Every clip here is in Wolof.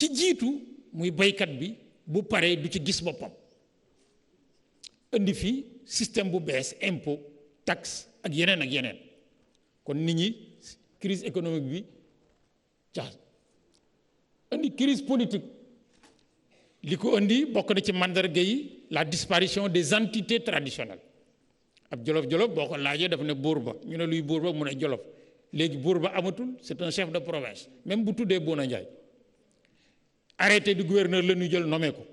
ci jiitu muy baykat bi bu paree du ci gis boppam indi fi système bu bees impôt taxe ak yeneen kon nit ñi crise économique bi jax indi crise politique li ko indi bokk na ci mandarga yi la disparition des entités traditionnelles ab jolof-jolof boo ko laajee daf ne buur ba ñu ne luy buur ba mu ne jolof léegi buur ba amatul c'est un chef de province même bu tuddee Bouna Ndiaye arrêté du gouverneur la ñu jël nommé ko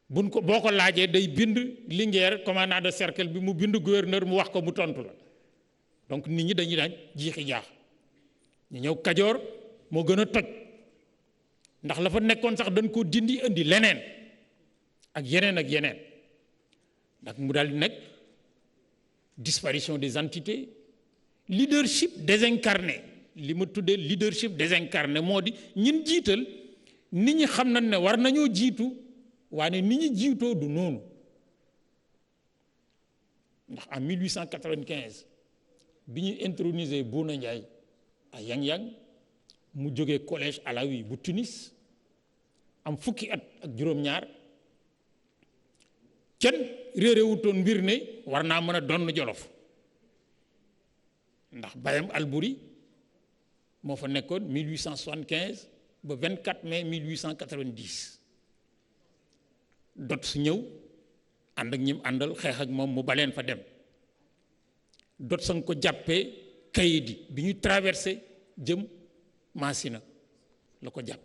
buñ ko boo ko laajee day bind Linguère commandant de cercle bi mu bind gouverneur mu wax ko mu tontu la donc nit ñi dañuy daan jiixi jaax ñu ñëw Kajoor moo gën a toj ndax la fa nekkoon sax dañ ko dindi indi leneen ak yeneen ndax mu daal di nekk disparition des entités leadership désincarné li ma tuddee leadership désincarné moo di ñin jiital nit ñi xam nañ ne war nañoo jiitu waaye nit ñi jiitoo du noonu ndax en 1895 bi ñu intronisé Bouna Ndiaye à Yang-Yang mu jógee collège Alaoui bu Tunis am fukki at ak juróom-ñaar kenn réeréwutoon mbir ne war naa mën a donn Jolof ndax bayam Albouri moo fa nekkoon 1875 ba 24 mai 1890 dot su ñëw ànd ak ñim àndal xeex ak moom mu baleen fa dem dot sa nga ko jàppee Kayidi bi ñu traversé jëm Massina la ko jàpp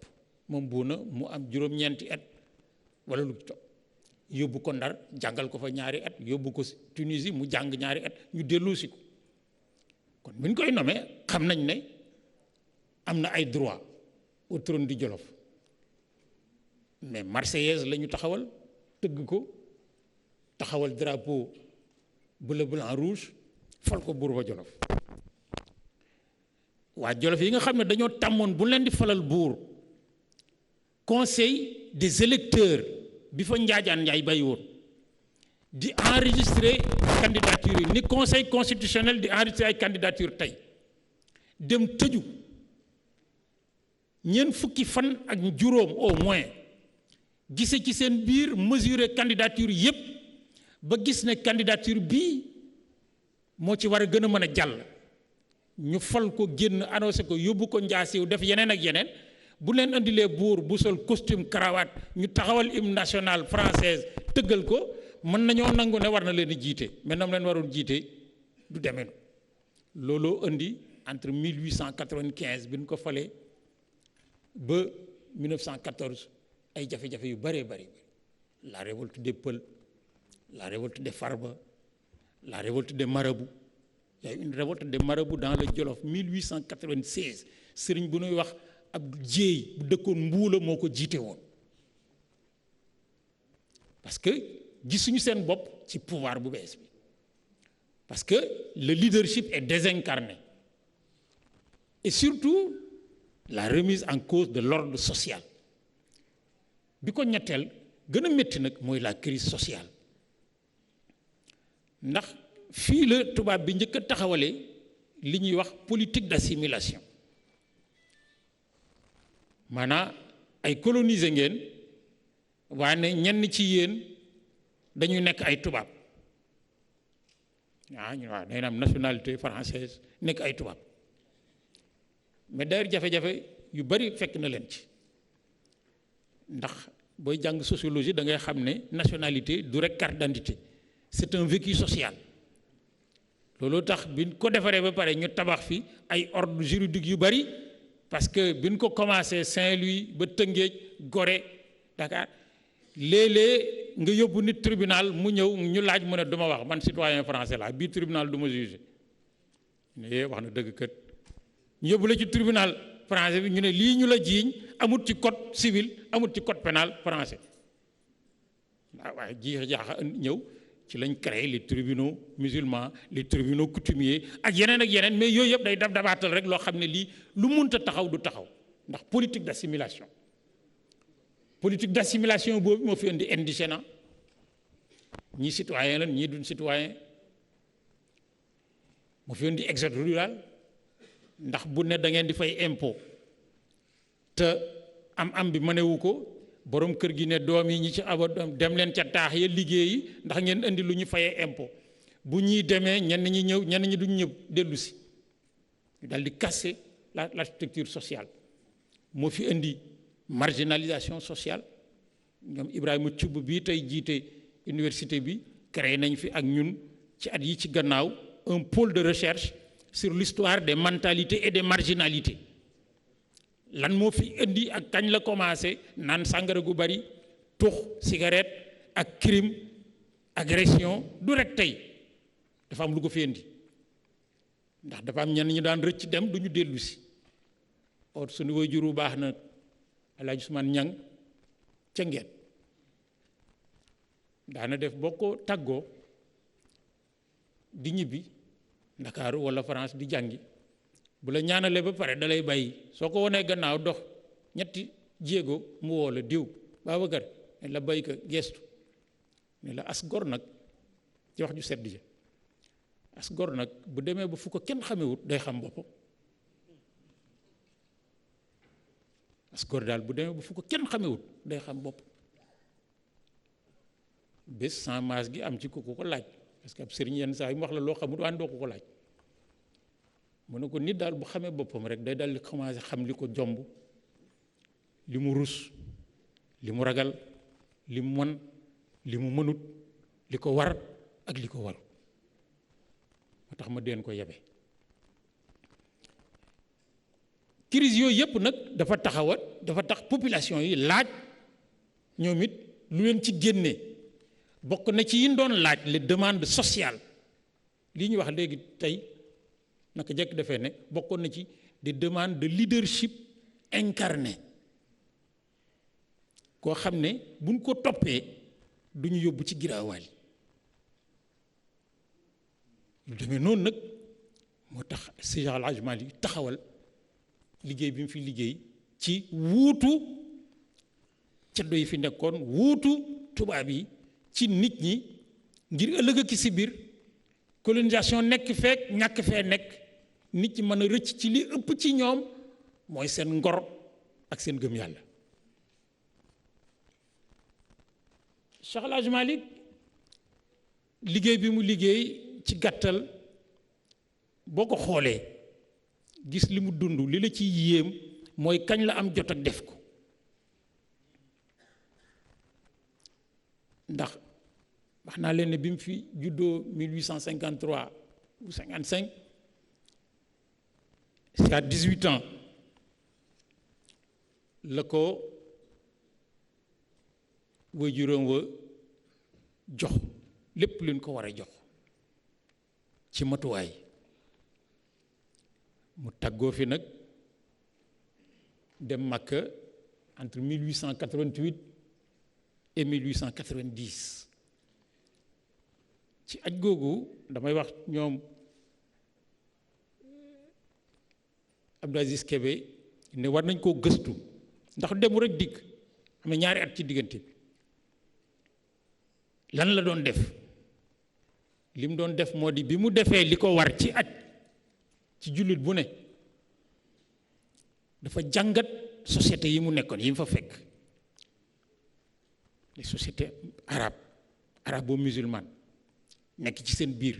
moom Bouna mu am juróom-ñeenti at wala lu topp yóbbu ko Ndar jàngal ko fa ñaari at yóbbu ko Tunisie mu jàng ñaari at ñu delloosi ko kon bu ñu koy nommé xam nañ ne am na ay droit au trône du Jolof mais Marseillaise la ñu taxawal tëgg ko taxawal drapeau bleu blanc rouge fal ko buur ba Jolof waa Jolof yi nga xam ne dañoo tàmmoon bu leen di falal buur conseil des électeurs bi fa Njaajaan Njaay bàyyi woon di enregistrer candidature yi ni conseil constitutionnel di enregistrer ay candidature tey dem tëju ñeent fukki fan ak juróom au moins gise ci seen biir mesurer candidature yépp ba gis ne candidature bii moo ci war a gën a mën a jàll ñu fal ko génn annoncé ko yóbbu ko njaasiw def yeneen ak yeneen bu leen indilee buur bu sol costume cravate ñu taxawal hymne national française tëggal ko mën nañoo nangu ne war na leen di jiite mais nam leen waroon jiite du demee looloo indi entre 1895 bi ñu ko falee ba 1914 ay jafe-jafe yu bëree bëri la révolte des Peuls la révolte des Farba la révolte des Marabouts il y a une révolte des Marabouts dans le Jolof 1896 sëriñ bu ñuy wax ab jéey bu dëkkoon Mbuula moo ko jiite woon parce que gisuñu seen bopp ci pouvoir bu bees bi parce que le leadership est désincarné et surtout la remise en cause de l'ordre social bi ko ñetteel gën a métti nag mooy la crise sociale ndax fii la tubaab bi njëkk a taxawalee li ñuy wax politique d'assimilation maanaam ay coloniser ngeen waaye ñenn ci yéen dañuy nekk ay tubaab waaw day am nationalité française nekk ay tubaab mais d'ailleurs jafe-jafe yu bari fekk na leen ci ndax booy jàng sociologie da ngay xam ne nationalité du rek carte d'identité c'est un vécu social loolu tax bi ñu ko defaree ba pare ñu tabax fi ay ordre juridique yu bari parce que bi ñu ko commencé Saint-Louis ba Tëngéej Gorée Dakar léeg-léeg nga yóbbu nit tribunal mu ñëw ñu laaj mu ne du ma wax man citoyen français la bii tribunal du ma juger ne wax na dëgg kët ñu yóbbu la ci tribunal français bi ñu ne lii ñu la jiiñ amut ci code civil amut ci code pénal français waaye jiix jaaxa ñëw ci lañ créé les tribunaux musulmans les tribunaux coutumiers ak yeneen mais yooyu yëpp day dabaatal rek loo xam ne lii lu munta taxaw du taxaw ndax politique d'assimilation boobu moo fi indi indigénat ñii citoyen lan ñii duñ citoyen moo fi indi exode rural ndax bu ne da ngeen di fay impôt te am bi mënewu ko borom kër gi ne doom yi ñi ci aba dem leen ca taax ya liggéeyi ndax ngeen indi lu ñu fayee impôt bu ñuy demee ñenn ñi ñëw ñenn ñi duñ ñëw dellu si ñu dal di casser l'architecture sociale moo fi indi marginalisation sociale ñoom Ibrahima Thioub bii tey jiite université bi créé nañ fi ak ñun ci at yi ci gannaaw un pôle de recherche sur l'histoire des mentalités et des marginalités lan moo fi indi ak kañ la commencé naan sàngara gu bari tux cigarette ak crime agression du rek tey dafa am lu ko fi indi ndax dafa am ñenn ñu daan rëcc dem du ñu dellu si or suñu waajur bu baax na El Hadj Ousmane Niang ca Ngeen daana def boo ko tàggoo di ñibbi Ndakaaru wala France di jàngi bu la ñaanalee ba pare dalay bàyyi soo ko wanee gannaaw dox ñetti jéego mu woo la diw Babacar ne la bay ka gestu ne la as gor nag ci wax ju sedd ja as gor nag bu demee ba fu ko kenn xamewut day xam boppam as gor daal bu demee ba fu ko kenn xamewut day xam boppam bés sans maas gi am ci ku ko laaj parce que ab sëriñ yenn saa yi mu wax la loo xamut waan doo ko laaj mu ne ko nit daal bu xamee boppam rek day dal di commencé xam li ko jomb li mu rus li mu ragal li mu mën li mu mënut li ko war ak li ko waru moo tax ma deen ko yebe crise yooyu yëpp nag dafa tax population yi laaj ñoom it lu leen ci génne bokk na ci yin doon laaj les demandes sociales li ñuy wax léegi tey naka jekk defee ne bokkoon na ci des demandes de leadership incarné koo xam ne buñ ko toppee du ñu yóbbu ci giraawaal lu demee noonu nag moo tax Seydi El Hadji Malick taxawal liggéey bi mu fi liggéey ci wuutu ceddo yi fi nekkoon wuutu tubaab yi ci nit ñi ngir ëllëg ak si biir colonisation nekk feek ñàkk fee nekk nit ñi mën a rëcc ci li ëpp ci ñoom mooy seen ngor ak seen gëm yàlla. Cheikh El Hadji Malick liggéey bi mu liggéey ci gàttal boo ko xoolee gis li mu dund li la ci yéem mooy kañ la am jot ak def ko ndax wax naa leen ne bi mu fi juddoo 1853 ou 55 c'est à 18 ans la ko waajuram wa jox lépp luñ ko war a jox ci matuwaay mu tàggoo fi nag dem Makka entre 1888 et 1890 ci aj googu damay wax ñoom Abdou Aziz Kébé ne war nañ koo gëstu ndax demu rek dikk am na ñaari at ci diggante bi lan la doon def li mu doon def moo di bi mu defee li ko war ci aj ci jullit bu ne dafa jàngat société yi mu nekkoon yi mu fa fekk les sociétés arabo-musulmanes nekk ci seen biir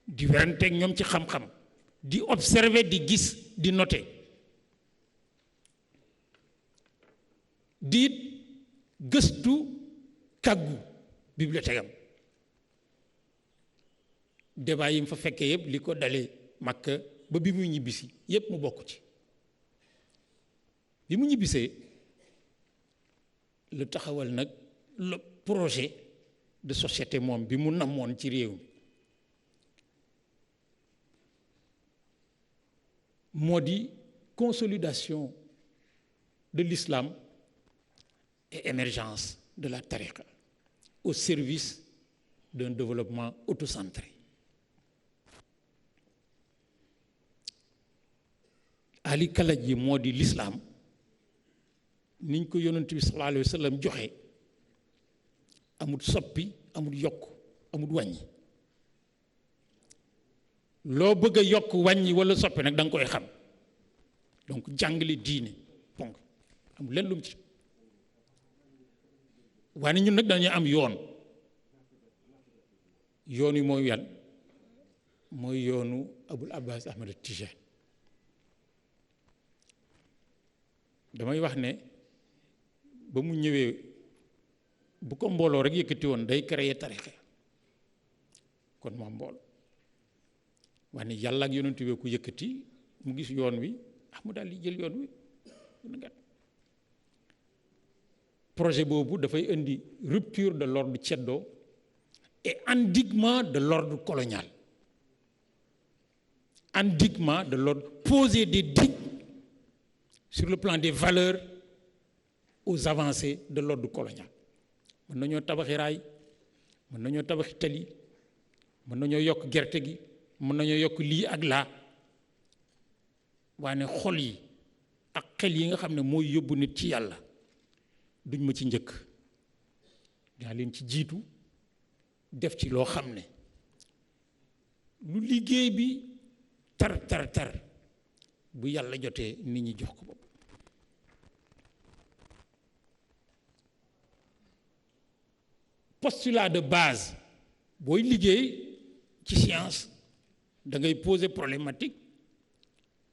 di weranteeg ñoom ci xam-xam di observer di gis di noter di gëstu kàggu bibliothèque am débat yi mu fa fekkee yëpp li ko dalee Makka ba bi muy ñibbisi yëpp mu bokk ci bi mu ñibbisee lu taxawal nag le projet de société moom bi mu namoon ci réew mi moo di consolidation de l'islam et émergence de la tariqa au service d'un développement autocentré. Ali kalaj yi moo di l'islam niñ ko yonent bi sallallahu alayhi wa sallam joxe amul soppi amul yokk amul wàññi loo bëgg a yokk wàññi wala soppi nag da nga koy xam donc jàngale diine ponk amul leen lu mu ci waaye ñun nag dañuy am yoon wi mooy yan mooy yoonu Abul Abbas Ahmad Tijani damay wax ne ba mu ñëwee bu ko mbooloo rek yëkkati woon day créer tarixa kon moom mbooloo waaye yàlla ak yonent bi ku yëkkati mu gis yoon wi mu daal di jël yoon wi projet boobu dafay indi rupture de l'ordre ceddo et endiguement de l'ordre colonial, endiguement de l'ordre, poser des digues sur le plan des valeurs aux avancées de l'ordre colonial. mën nañoo tabaxi raay mën nañoo tabaxi tali mën nañoo yokk gerte gi mën nañoo yokk lii ak laa waaye xol yi ak xel yi nga xam ne mooy yóbbu nit ci yàlla duñ ma ci njëkk dinaa leen ci jiitu def ci loo xam ne lu liggéey bi tar bu yàlla jotee nit ñi jox ko bopp postulat de base booy liggéey ci science da ngay poser problématique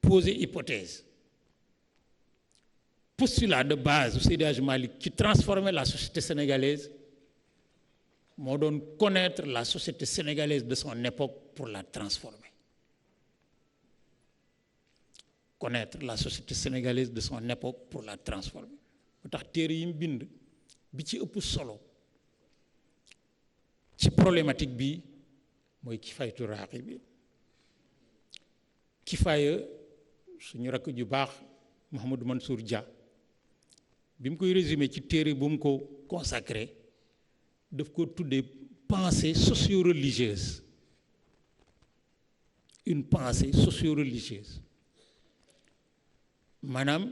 poser hypothèse postulat de base du Seydi Hadji Malick qui transformait la société sénégalaise moo doon connaître la société sénégalaise de son époque pour la transformer connaître la société sénégalaise de son époque pour la transformer moo tax téere yi mu bind bi ci ëpp solo ci problématique bi mooy Kifaayatu Raaxibiin Kifaaya suñu rakk ju baax Mouhamadou Mansour Dia bi mu koy résumé ci téere bu mu ko consacré daf ko tuddee pensée socio-religieuse une pensée socio-religieuse maanaam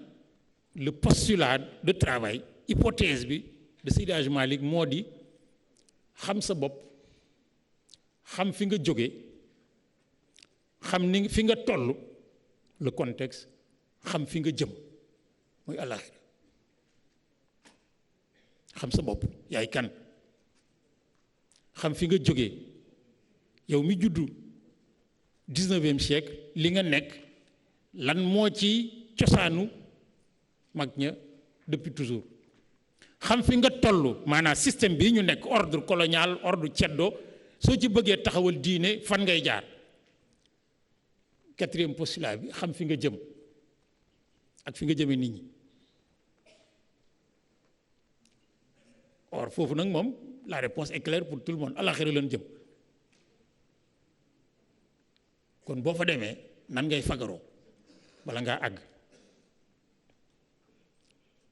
le postulat de travail hypothèse bi de Seydi Hadji Malick moo di xam sa bopp xam fi nga jóge xam ni fi nga toll le contexte xam fi nga jëm mooy àllaaxira xam sa bopp yaay kan xam fi nga jóge yow mi juddu 19e siècle li nga nekk lan moo ci cosaanu mag ña depuis toujours xam fi nga toll maanaam système bii ñu nekk ordre colonial ordre ceddo soo ci bëggee taxawal diine fan ngay jaar 4e postulat bi xam fi nga jëm ak fi nga jëme nit ñi or foofu nag moom la réponse est claire pour tout le monde àllaxira leen jëm kon boo fa demee nan ngay fagaroo bala ngaa àgg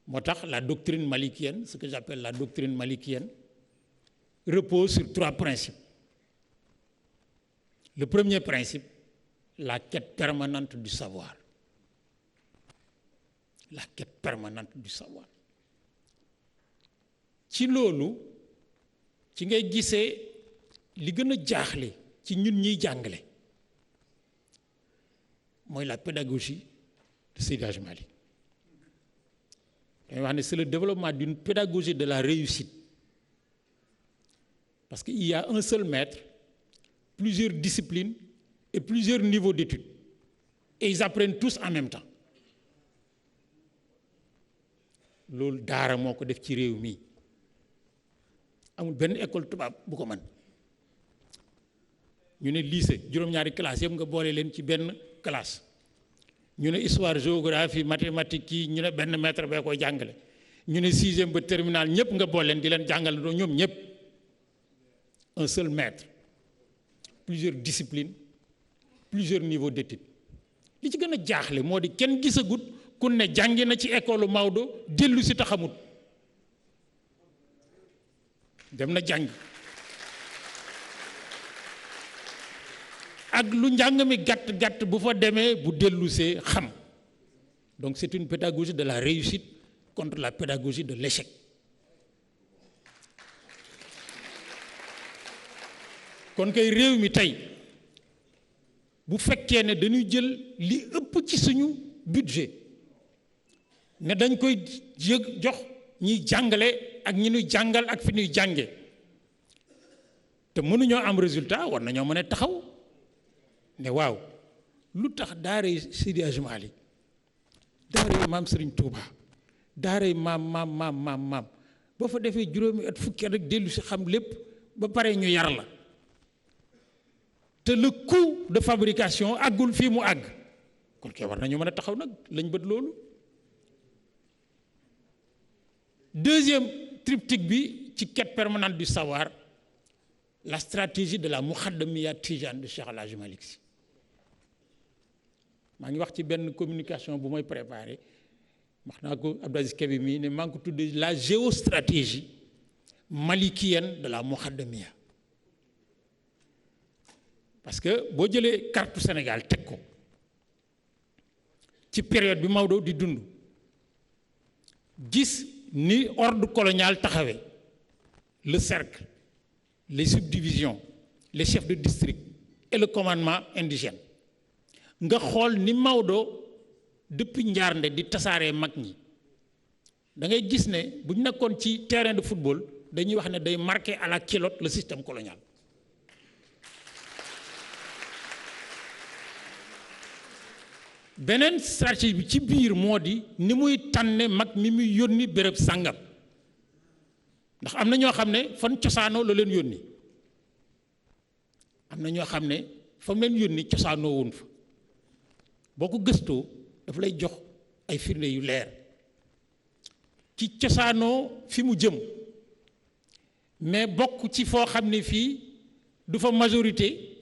moo tax la doctrine malikienne ce que j'appelle la doctrine malikienne repose sur 3 principes. Le premier principe, la quête permanente du savoir. La quête permanente du savoir. ci loolu ci ngay gisee li gën a jaaxle ci ñun ñuy jàngale mooy la pédagogie de Seydi Hadji Malick. dañuy wax ne c'est le développement d'une pédagogie de la réussite. Parce qu'il y a un seul maître, plusieurs disciplines et plusieurs niveaux d'études. Et ils apprennent tous en même temps. loolu daara moo ko def ci réew mi amul benn école tubaab bu ko mën ñu ne lycée juróom-ñaari classe yëpp nga boole leen ci benn classe ñu ne histoire géographie mathématique yi ñu ne benn maître bee koy jàngale ñu ne 6e ba terminal ñëpp nga boole leen di leen jàngale doo ñoom ñëpp un seul maître plusieurs disciplines plusieurs niveaux d'études li ci gën a jaaxle moo di kenn gisagut ku ne jàngi na ci école Maodo dellu si taxamut dem na jàng ak lu njàng mi gàtt bu fa demee bu dellusee xam donc c'est une pédagogie de la réussite contre la pédagogie de l'échec. kon kay réew mi tey bu fekkee ne dañuy jël li ëpp ci suñu budget ne dañ koy jox ñuy jàngale ak ñi ñuy jàngal ak fi ñuy jànge te mënuñoo am résultat war nañoo mën a taxaw ne waaw lu tax daara Seydi Hadji Malick daara maam Serigne Touba daara maam boo fa defee juróomi at fukki at rek dellu si xam lépp ba pare ñu yar la te le coût de fabrication àggul fii mu àgg kon kay war nañu mën a taxaw nag lañ bët loolu. Deuxième triptyque bi ci quête permanente du savoir, la stratégie de la Moukhadamiyya Tijane de Cheikh El Hadji Malick Sy. maa ngi wax ci benn communication bu may préparé wax naa ko Abdou Aziz Kébé mii ne maa ngi ko tuddee la géostratégie malikienne de la Moukhadamiyya. parce que boo jëlee carte Sénégal teg ko ci période bi Maodo di dund gis ni ordre colonial taxawee le cercle, les subdivisions, les chefs de district et le commandement indigène nga xool ni Maodo depuis Njaarnde di tasaaree mag ñi da ngay gis ne bu ñu nekkoon ci terrain de football dañuy wax ne day marqué à la culotte le système colonial. beneen stratégie bi ci biir moo di ni muy tànne mag mi muy yónni béréb sàngam ndax am na ñoo xam ne fan cosaanoo la leen yónni am na ñoo xam ne fa mu leen yónni cosaanoo woon fa boo ko gëstoo daf lay jox ay firnde yu leer ci cosaanoo fi mu jëm mais bokk ci foo xam ne fii du fa majorité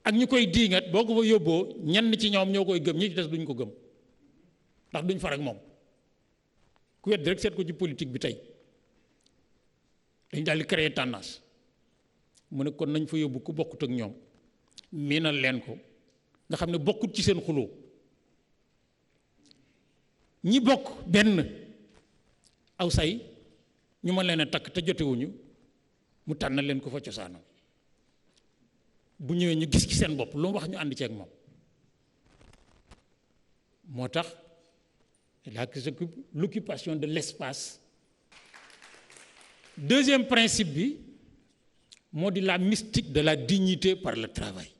ak ñu koy diingat boo ko fa yóbboo ñenn ci ñoom ñoo koy gëm ñi ci des duñ ko gëm ndax duñ far ak moom ku wedd rek seet ko ci politique bi tey dañ daal di créer tendance mu ne kon nañ fa yóbbu ku bokkut ak ñoom miinal leen ko nga xam ne bokkut ci seen xuloo ñi bokk benn aw say ñu mën leen a takk te jotewuñu mu tànn leen ko fa cosaanoo bu ñëwee ñu gis ci seen bopp lu mu wax ñu ànd ci ak moom moo tax l'occupation de l'espace. Deuxième principe bi moo di la mystique de la dignité par le travail.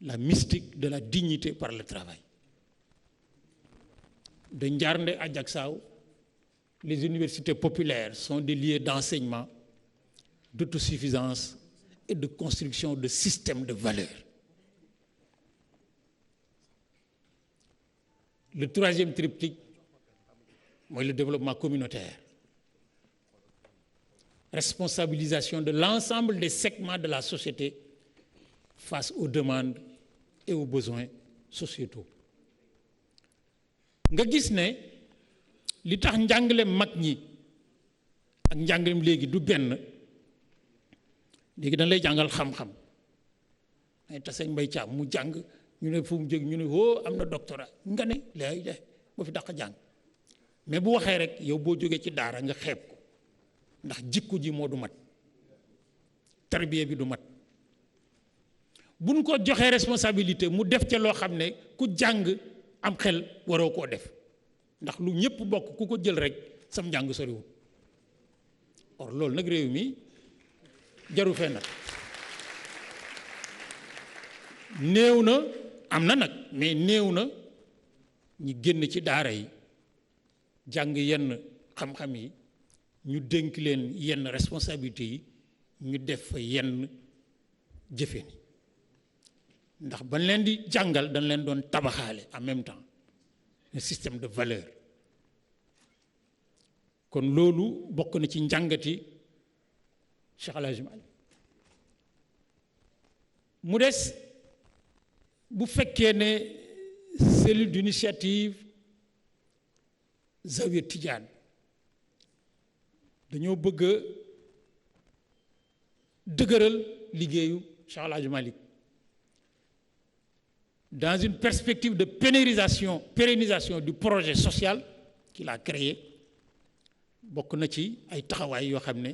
La mystique de la dignité par le travail. De Njaarnde à Diacksao, les universités populaires sont des lieux d'enseignement, d'autosuffisance et de construction de systèmes de valeurs. Le troisième triptyque, c'est le développement communautaire. Responsabilisation de l'ensemble des segments de la société face aux demandes et aux besoins sociétaux. Nga gis ne li tax njàngaleem mag ñi ak njàngaleem léegi du benn léegi dañ lay jàngal xam-xam ay taseeg mbay caam mu jàng ñu ne fu mu jóg ñu ne woo am na doctorat nga ne lay de ba fi daq jàng mais bu waxee rek yow boo jógee ci daara nga xeeb ko ndax jikko ji moo du mat tarbiya bi du mat buñ ko joxee responsabilité mu def ca loo xam ne ku jàng am xel waroo koo def ndax lu ñëpp bokk ku ko jël rek sam njàng soriwul or loolu nag réew mi jaru fee nag néew na am na nag mais néew na ñi génn ci daara yi jàng yenn xam-xam yi ñu dénk leen yenn responsabilité yi ñu def fa yenn jëfe ni ndax bañ leen di jàngal dañ leen doon tabaxaale en même temps un système de valeur kon loolu bokk na ci njàngati Cheikh El Hadji Malick mu des bu fekkee ne cellule d'initiative Zawiya Tidiane dañoo bëgg a dëgëral liggéeyu Cheikh El Hadji Malick dans une perspective de pérennisation du projet social qu'il a créé bokk na ci ay taxawaay yoo xam ne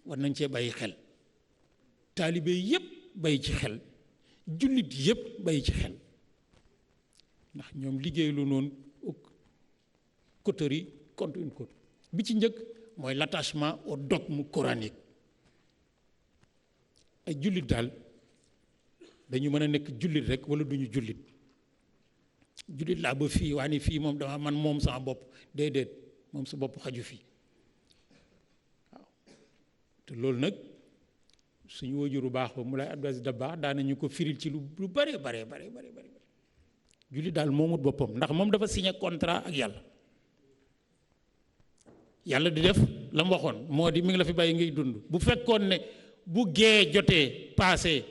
war nañ cee bàyyi xel taalibe yépp bàyyi ci xel jullit yépp bàyyi ci xel ndax ñoom liggéey lu noonu coterie contre une côte bi ci njëkk mooy l'attachement au dogme coranique ay jullit daal dañu mën a nekk jullit rek wala duñu jullit jullit laa ba fii waa ni fii moom dama man moom sama bopp déedéet moom sa bopp xaju fii waaw te loolu nag suñu wajuru baax ba Moulay Abdou Aziz Dabakh daanañu ko firil ci lu bare jullit daal moomut boppam ndax moom dafa signé contrat ak yàlla di def la mu waxoon moo di mi ngi la fi bàyyi ngay dund bu fekkoon ne bu gee jotee passé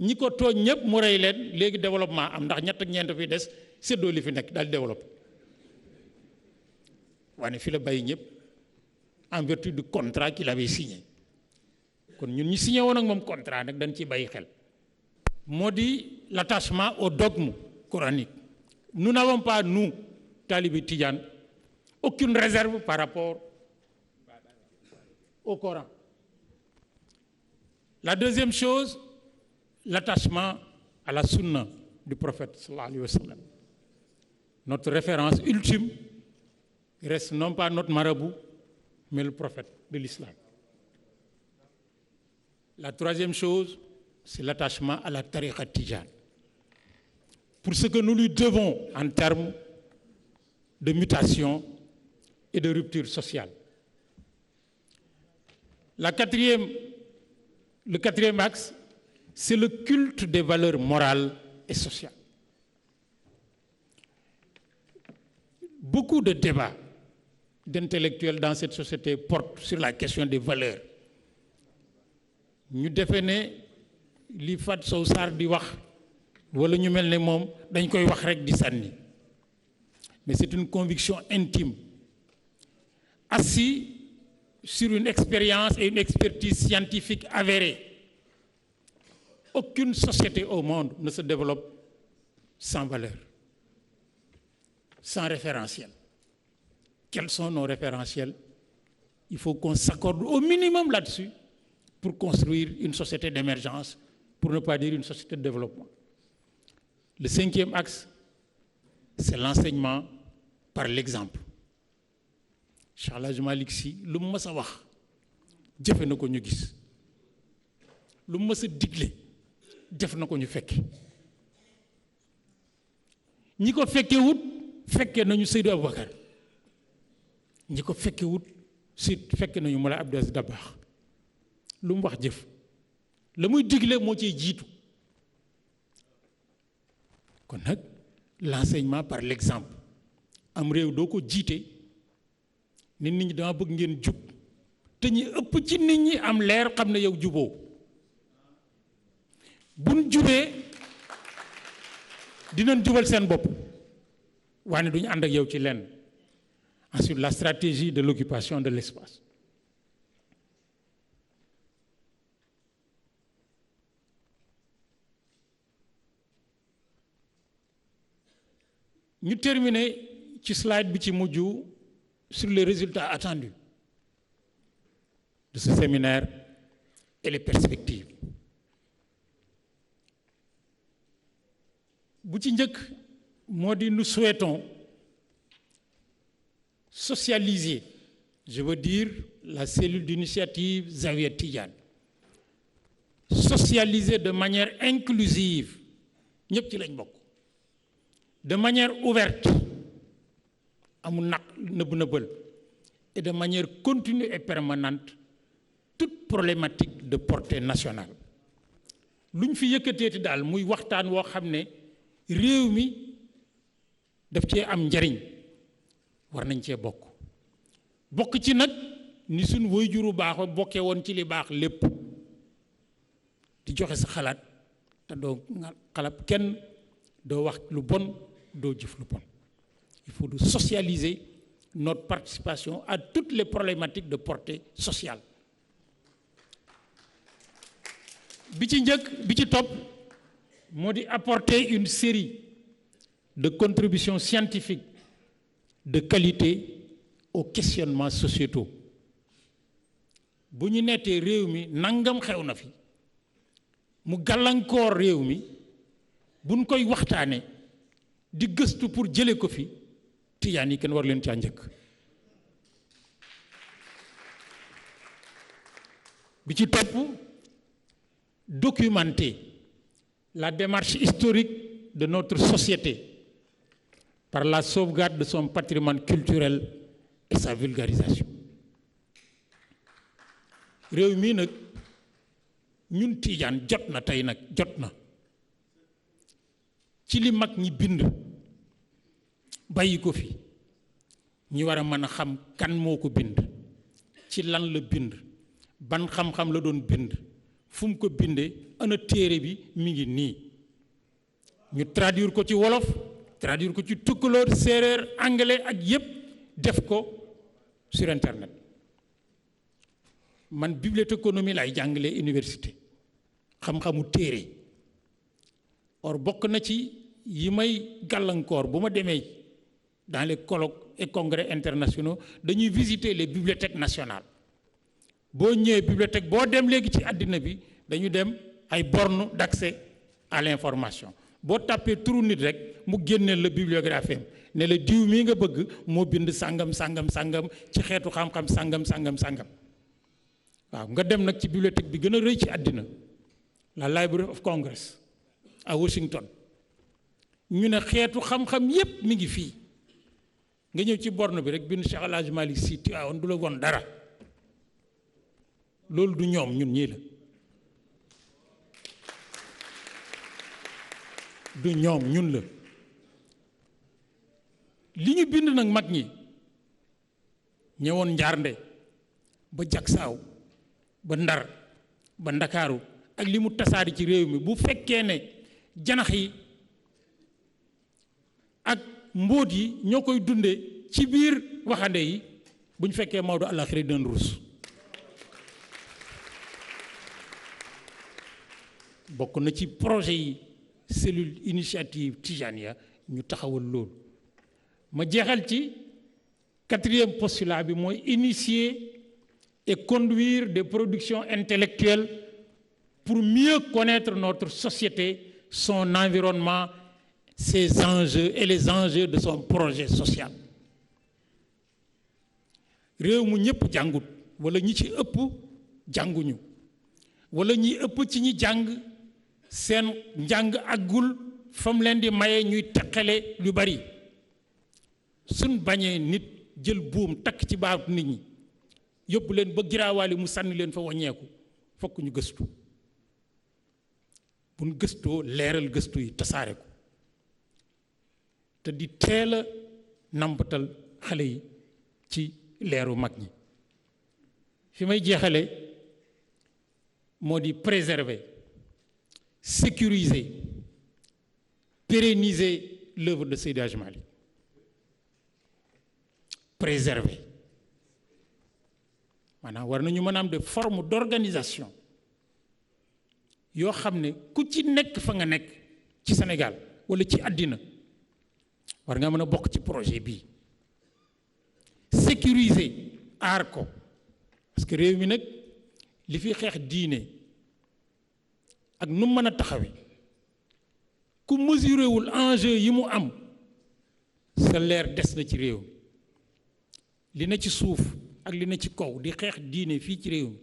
ñi ko tooñ ñëpp mu rey leen léegi développement am ndax ñett ak ñeent fi des séddoo li fi nekk daal di développé waaye fi la bàyyi ñëpp en vertu du contrat qu'il avait signé kon ñun ñu signé woon ak moom contrat nag dañ ciy bàyyi xel moo di l'attachement au dogme coranique. Nous n'avons pas, nous, talibé Tidjane, aucune réserve par rapport au Coran. La deuxième chose, l'attachement à la sunna du prophète sallallahu alayhi wa sallam. Notre référence ultime reste non pas notre marabout, mais le prophète de l'islam. La troisième chose, c'est l'attachement à la tariqa Tidjane. Pour ce que nous lui devons en termes de mutation et de rupture sociale. Le quatrième axe, c'est le culte des valeurs morales et sociales. Beaucoup de débats d'intellectuels dans cette société portent sur la question des valeurs. Nous définissons li Fat Sow Sarr di wax wala ñu mel ne moom dañ koy wax rek di sànni mais c'est une conviction intime assise sur une expérience et une expertise scientifique avérée. Aucune société au monde ne se développe sans valeur, sans référentiel. Quels sont nos référentiels? Il faut qu'on s'accorde au minimum là-dessus pour construire une société d'émergence, pour ne pas dire une société de développement. Le cinquième axe, c'est l'enseignement par l'exemple. Cheikh El Hadji Malick Sy lu mu mës a wax jëfe na ko ñu gis lu mu mës a digle def na ko ñu fekke ñi ko fekke wut fekke nañu Seydou Aboubacar ñi ko fekke wut fekke nañu Moulay Abdou Aziz Dabakh lu mu wax jëf la muy digle moo ciy jiitu kon nag l'enseignement par l'exemple am réew doo ko jiite nit ñi dama bëgg ngeen jub te ñi ëpp ci nit ñi am leer xam ne yow juboo buñ jubee dinañ jubal seen bopp waaye duñu ànd ak yow ci lenn. Ensuite, la stratégie de l'occupation de l'espace. Nous terminons ci slide bi ci mujj sur les résultats attendus de ce séminaire et les perspectives. Bu ci njëkk moo di nous souhaitons socialiser, je veux dire la cellule d'initiative Zawiya Tidiane, socialiser de manière inclusive, ñëpp ci lañ bokk, de manière ouverte, amul naq nëbb-nëbbal, et de manière continue et permanente, toute problématique de portée nationale. Lu ñu fi yëkkateeti daal muy waxtaan woo xam ne réew mi daf cee am njariñ war nañ cee bokk ci nag ni suñ waajuru baax bokkee woon ci li baax lépp di joxe sa xalaat te doo xalab kenn doo wax lu bon doo jëf lu bon. Il faut socialiser notre participation à toutes les problématiques de portée sociale. Bi ci njëkk bi ci topp moo di apporter une série de contributions scientifiques de qualité aux questionnements sociétaux. Bu ñu nettee réew mi nangam xew na fi mu gàllankoor réew mi buñ koy waxtaane di gëstu pour jële ko fi tijaan yi kenn war leen caa njëkk. bi ci topp documenter la démarche historique de notre société par la sauvegarde de son patrimoine culturel et sa vulgarisation. réew mii nag ñun tiijaan jot na tey nag jot na ci li mag ñi bind bàyyi ko fi ñi war a mën a xam kan moo ko bind, ci lan la bind, ban xam-xam la doon bind, fu mu ko bindee, ana téere bi mi ngi nii ñu traduire ko ci wolof, traduire ko ci tukulóor, séeréer, anglais ak yépp def ko sur internet. man bibliothéconomie lay jàngalee université, xam-xamu téere. or bokk na ci yi may gàllankoor bu ma demee dans les colloques et congrès internationaux dañuy visiter les bibliothèques nationales. boo ñëwee bibliothèque boo dem léegi ci àddina bi dañu dem ay bornes d'accès à l'information. boo tàppee turu nit rek mu génneel la bibliographie am ne la diw mii nga bëgg moo bind sàngam sàngam sàngam ci xeetu xam-xam sàngam sàngam sàngam. waaw nga dem nag ci bibliothèque bi gën a rëy ci àddina, la Library of Congress à Washington, ñu ne xeetu xam-xam yépp mi ngi fii. nga ñëw ci borne bi rek bind Cheikh El Hadj Malick Sy Tivaouane du la won dara. loolu du ñoom, ñun ñii la. du ñoom, ñun la. li ñu bind nag mag ñi ñëwoon Njaarnde ba Jaksaaw ba Ndar ba Ndakaaru ak li mu tasaari ci réew mi, bu fekkee ne janax yi ak mbóot yi ñoo koy dunde ci biir waxande yi, bu ñu fekkee Maodo àllaxira dina rus. bokk na ci projet yi cellule initiative Tijaniya ñu taxawal loolu. ma jeexal ci 4e postulat bi mooy initier et conduire des productions intellectuelles pour mieux connaître notre société, son environnement, ses enjeux et les enjeux de son projet social. réew mu ñëpp jàngut wala ñi ci ëpp jànguñu wala ñi ëpp ci ñi jàng seen njàng àggul fam leen di maye ñuy teqale lu bari. suñ bañee nit jël buum takk ci baatu nit ñi yóbbu leen ba giraawaali mu sànni leen fa waññeeku, fokk ñu gëstu. buñ gëstoo leeral gëstu yi tasaare ko te di teel a nambatal xale yi ci leeru mag ñi. fi may jeexale moo di préserver, sécuriser, pérenniser l'œuvre de Seydi Hadji Malick. préserver maanaam war nañu mën a am des formes d'organisation yoo xam ne ku ci nekk fa nga nekk ci Sénégal wala ci àddina war nga mën a bokk ci projet bii. sécuriser, aar ko, parce que réew mi nag li fi xeex diine ak nu mën a taxawe ku mesuré wul enjeu yi mu am sa leer des na ci réew mi. li na ci suuf ak li na ci kaw di xeex diine fii ci réew mi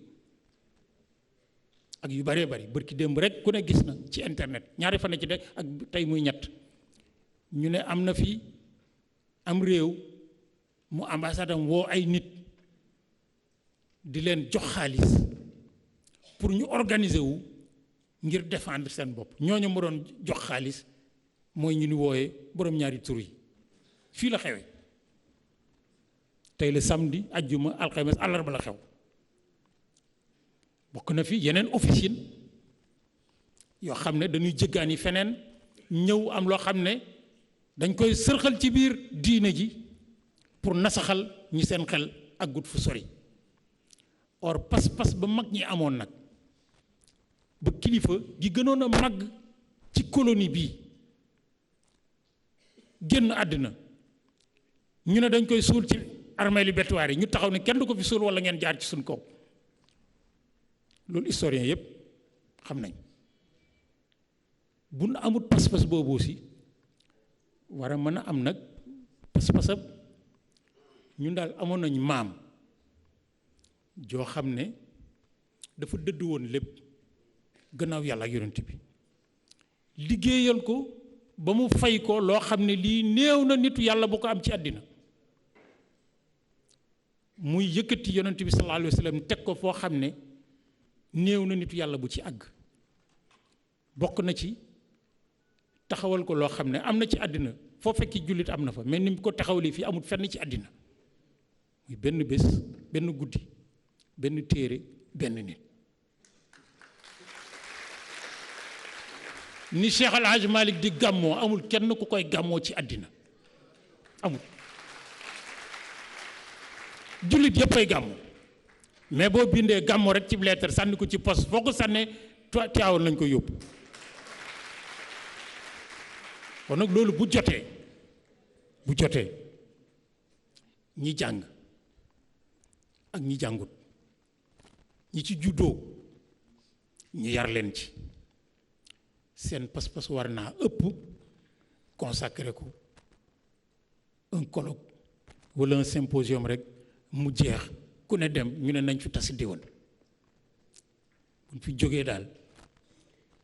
ak yu baree bari bërki démb rek ku ne gis na ci internet ñaari fan ci de ak tey muy ñett ñu ne am na fi am réew mu ambassade am woo ay nit di leen jox xaalis pour ñu organiser wu ngir défendre seen bopp. ñooñu mu doon jox xaalis mooy ñu ni wooyee borom ñaari tur yi. fii la xewe tey la samedi ajjuma alxames àllarba la xew. bokk na fi yeneen officine yoo xam ne dañuy jëggaani feneen ñëw am loo xam ne dañ koy sërxal ci biir diine ji pour nasaxal ñi seen xel ak gut fu sori. or pas-pas ba mag ñi amoon nag ba kilifa gi gënoon a màgg ci colonie bii génn àddina ñu ne dañ koy suul ci armeeli bétuwaar yi ñu taxaw ne kenn du ko fi suul wala ngeen jaar ci suñ kaw. loolu historien yépp xam nañ bu nu amut pas-pas boobu aussi war a mën a am nag pas-pasab ñun daal amoon nañ maam joo xam ne dafa dëdd woon lépp gannaaw yàlla ak yonent bi liggéeyal ko ba mu fay ko loo xam ne lii néew na nitu yàlla bu ko am ci àddina muy yëkkati yonent bi sallallahu alayhi wa sallam teg ko foo xam ne néew na nitu yàlla bu ci àgg bokk na ci taxawal ko loo xam ne am na ci àddina foo fekki jullit am na fa mais ni mu ko taxawalee fii amul fenn ci àddina muy benn bés benn guddi benn téere benn nit ni Cheikh Al Hadj Malick di gàmmoo amul kenn ku koy gàmmoo ci àddina amul jullit yëpp ay gàmmoo mais boo bindee gàmmoo rek ci lettre sànni ko ci poste foo ko sànnee Tiwaawan lañ ko yóbbu kon nag loolu bu jotee ñi jàng ak ñi jàngut ñi ci juddoo ñu yar leen ci seen pas-pas war naa ëpp consacré ko un colloque wala un symposium rek mu jeex ku ne dem ñu ne nañ fi tas diwan buñ fi jógee daal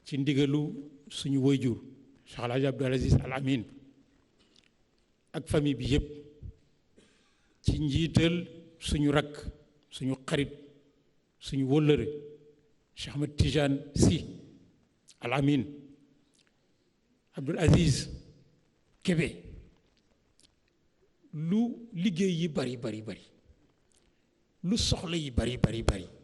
ci ndigalu suñu waajur Cheikh El Hadj Abdoul Aziz Al Amin ak famille bi yëpp ci njiital suñu rakk suñu xarit suñu wóllëre Cheikh Ahmed Tidiane Sy Al Amin Abdoul Aziz Kébé lu liggéey yi bari lu soxla yi bari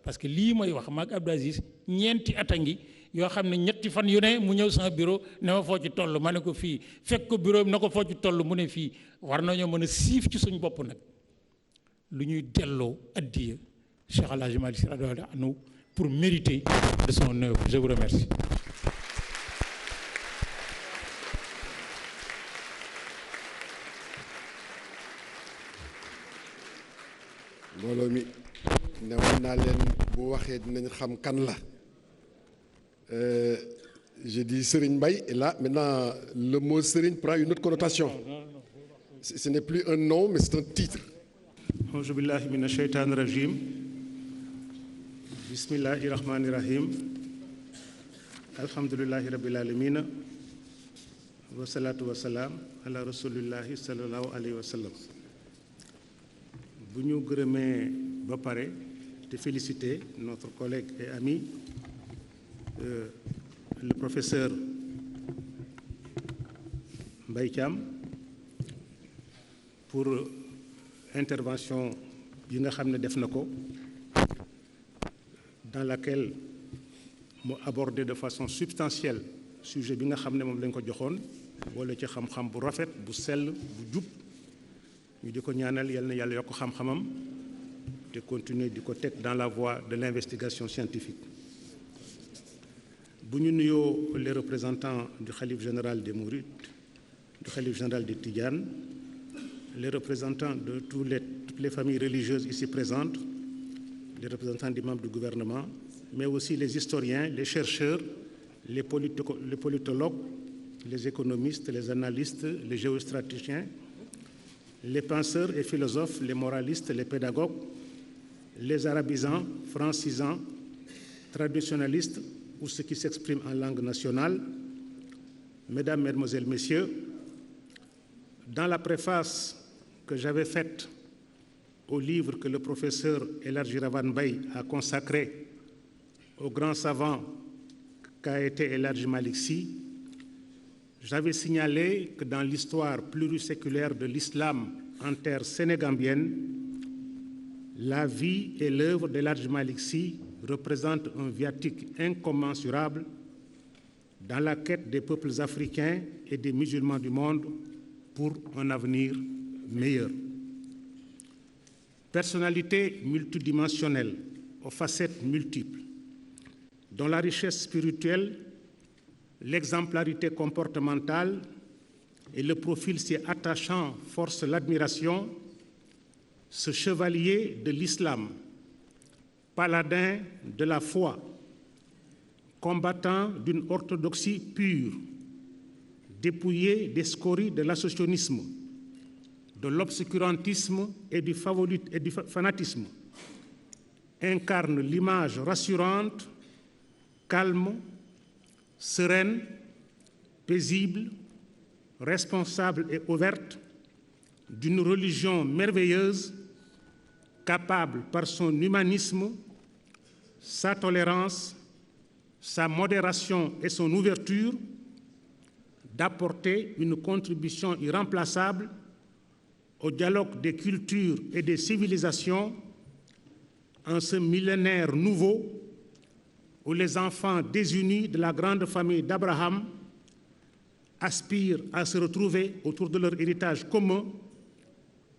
parce que lii may wax maag Abdoul Aziz ñeenti at a ngi yoo xam ne ñetti fan yu ne mu ñëw sama bureau ne ma foo ci toll ma ne ko fii fekk ko bureau na ko foo ci toll mu ne fii war nañoo mën a siif ci suñ bopp nag lu ñuy delloo addiya Cheikh El Hadj Malick Sy radiyallahu anhu pour mériter de son œuvre. Je vous remercie. mbooloo mi newoon naa leen bu waxee dinañ xam kan la je dis Serigne Mbaye et là maintenant le mot Serigne prend une autre connotation. Ce n'est plus un nom mais c'est un titre. Auzu billahi mina sheytaani rajim. Bismillahi rahmani rahim. Alhamdulillahi rabbil alamin. Wa salatu wa salam ala rasulillahi sallallahu alayhi wa sallam. Bu ñu gërëmee ba pare te féliciter notre collègue et ami le professeur Mbaye Thiam pour intervention yi nga xam ne def na ko dans laquelle mu aborder de façon substantielle sujet bi nga xam ne moom lañ ko joxoon boole ci xam-xam bu rafet bu sell bu jub ñu di ko ñaanal yal na yàlla yokk xam-xamam te continuer di ko teg dans la voie de l'investigation scientifique. bu ñu nuyoo les représentants du khalife général des Mourides, du khalife général des Tidianes, les représentants de toutes les familles religieuses ici présentes, les représentants des membres du gouvernement, mais aussi les historiens, les chercheurs, les politologues, les économistes, les analystes, les géostratégiens, les penseurs et philosophes, les moralistes, les pédagogues, les arabisants, francisants, traditionalistes ou ceux qui s'expriment en langue nationale. Mesdames, Mesdemoiselles, Messieurs, dans la préface que j'avais faite au livre que le professeur El Hadji Rawane Mbaye a consacré au grand savant qu'a été El Hadji Malick Sy, j'avais signalé que dans l'histoire pluriséculaire de l'islam en terre sénégambienne, la vie et l'œuvre d'El Hadji Malick Sy représentent un viatique incommensurable dans la quête des peuples africains et des musulmans du monde pour un avenir meilleur. Personnalité multidimensionnelle aux facettes multiples, dont la richesse spirituelle, l'exemplarité comportementale et le profil si attachant force l'admiration, ce chevalier de l'islam, paladin de la foi, combattant d'une orthodoxie pure, dépouillé des scories de l'associationnisme, de l'obscurantisme et du fanatisme, incarne l'image rassurante, calme, sereine, paisible, responsable et ouverte d'une religion merveilleuse, capable par son humanisme, sa tolérance, sa modération et son ouverture d'apporter une contribution irremplaçable au dialogue des cultures et des civilisations en ce millénaire nouveau où les enfants désunis de la grande famille d'Abraham aspirent à se retrouver autour de leur héritage commun,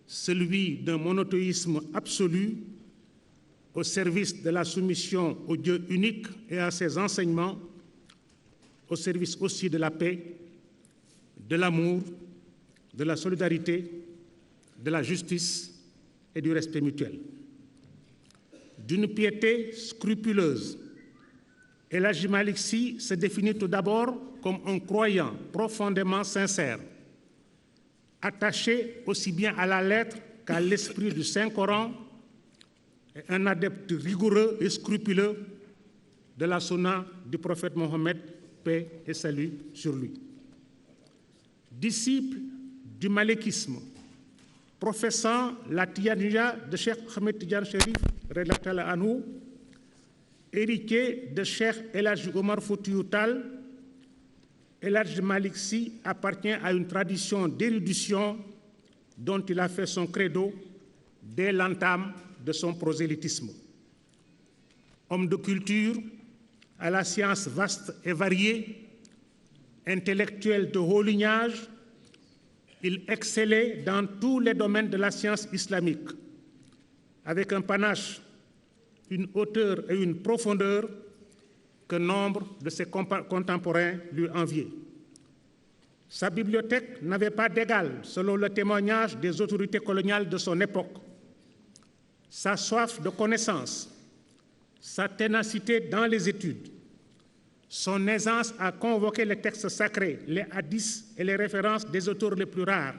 celui d'un monothéisme absolu au service de la soumission au Dieu unique et à ses enseignements, au service aussi de la paix, de l'amour, de la solidarité, de la justice et du respect mutuel. D'une piété scrupuleuse, El Hadji Malick Sy se définit tout d'abord comme un croyant profondément sincère, attaché aussi bien à la lettre qu'à l'esprit du Saint-Coran, et un adepte rigoureux et scrupuleux de la sunna du prophète Mohammed, paix et salut sur lui. Disciple du malikisme, professant la Tijaniya de Cheikh Ahmed Tidiane Chérif, rédacteur anhu, héritier de Cheikh El Hadji Omar Foutiyou Tall, El Hadji Malick Sy appartient à une tradition d'érudition dont il a fait son credo dès l'entame de son prosélytisme. Homme de culture, à la science vaste et variée, intellectuel de haut lignage, il excellait dans tous les domaines de la science islamique, avec un panache, une hauteur et une profondeur que nombre de ses contemporains lui enviaient. Sa bibliothèque n'avait pas d'égal, selon le témoignage des autorités coloniales de son époque. Sa soif de connaissance, sa ténacité dans les études, son aisance à convoquer les textes sacrés, les hadiths et les références des auteurs les plus rares,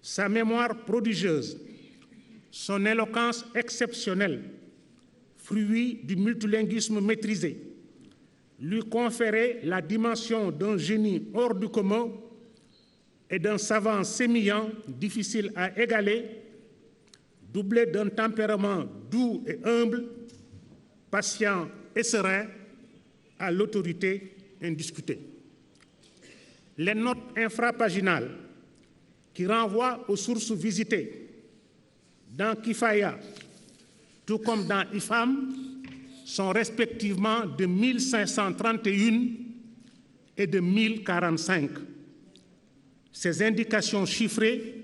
sa mémoire prodigieuse, son éloquence exceptionnelle, fruit du multilinguisme maîtrisé, lui conférait la dimension d'un génie hors du commun et d'un savant sémillant difficile à égaler, doublé d'un tempérament doux et humble, patient et serein, à l'autorité indiscutée. Les notes infrapaginales qui renvoient aux sources visitées dans Kifaya, tout comme dans Ifham, sont respectivement de 1531 et de 1045. Ces indications chiffrées,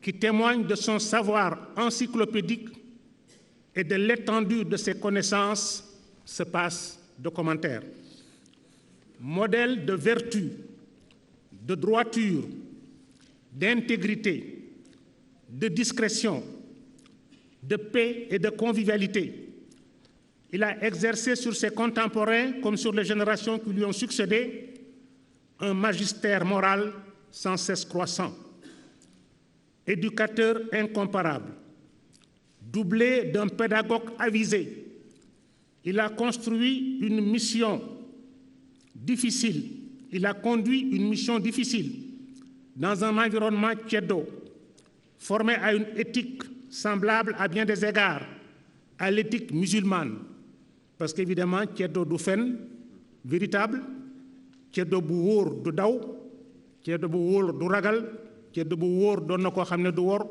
qui témoignent de son savoir encyclopédique et de l'étendue de ses connaissances, se passent de commentaires. Modèle de vertu, de droiture, d'intégrité, de discrétion, de paix et de convivialité, il a exercé sur ses contemporains, comme sur les générations qui lui ont succédé, un magistère moral sans cesse croissant. Éducateur incomparable, doublé d'un pédagogue avisé, il a construit une mission difficile, il a conduit une mission difficile dans un environnement tièdo, formé à une éthique semblable à bien des égards à l'éthique musulmane. Parce qu'évidemment, tièdo du fen, véritable, tièdo bu wóor du daw, tièdo bu wóor du ragal, tièdo bu wóor doon na koo xam ne du wor,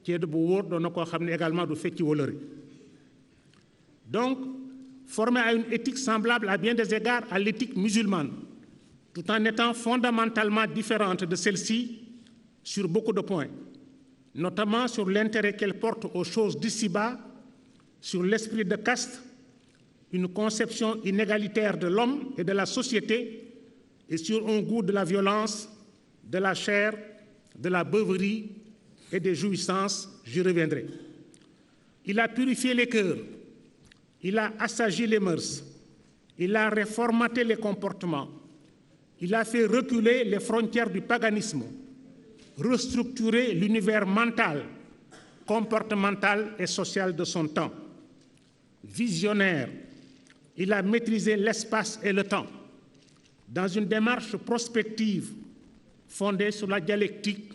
tièdo bu wóor doon na koo xam ne également du fecci wolëre. Donc, formé à une éthique semblable à bien des égards à l'éthique musulmane, tout en étant fondamentalement différente de celle-ci sur beaucoup de points, notamment sur l'intérêt qu'elle porte aux choses d'ici-bas, sur l'esprit de caste, une conception inégalitaire de l'homme et de la société, et sur un goût de la violence, de la chair, de la beuverie et des jouissances, j'y reviendrai. Il a purifié les cœurs, il a assagi les mœurs, il a réformaté les comportements, il a fait reculer les frontières du paganisme, restructurer l'univers mental, comportemental et social de son temps. Visionnaire, il a maîtrisé l'espace et le temps dans une démarche prospective fondée sur la dialectique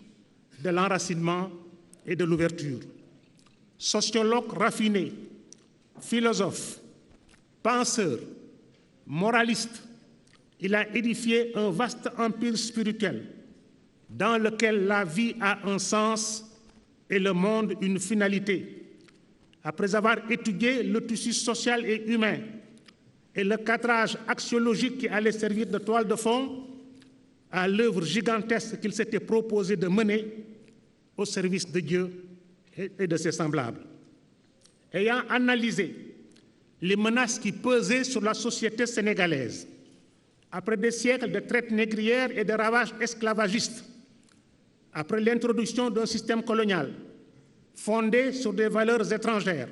de l'enracinement et de l'ouverture. Sociologue raffiné, philosophe, penseur, moraliste, il a édifié un vaste empire spirituel dans lequel la vie a un sens et le monde une finalité. Après avoir étudié le tissu social et humain et le cadrage axiologique qui allait servir de toile de fond à l'œuvre gigantesque qu'il s'était proposé de mener au service de Dieu et de ses semblables. Ayant analysé les menaces qui pesaient sur la société sénégalaise, après des siècles de traite négrière et de ravages esclavagistes, après l'introduction d'un système colonial fondé sur des valeurs étrangères,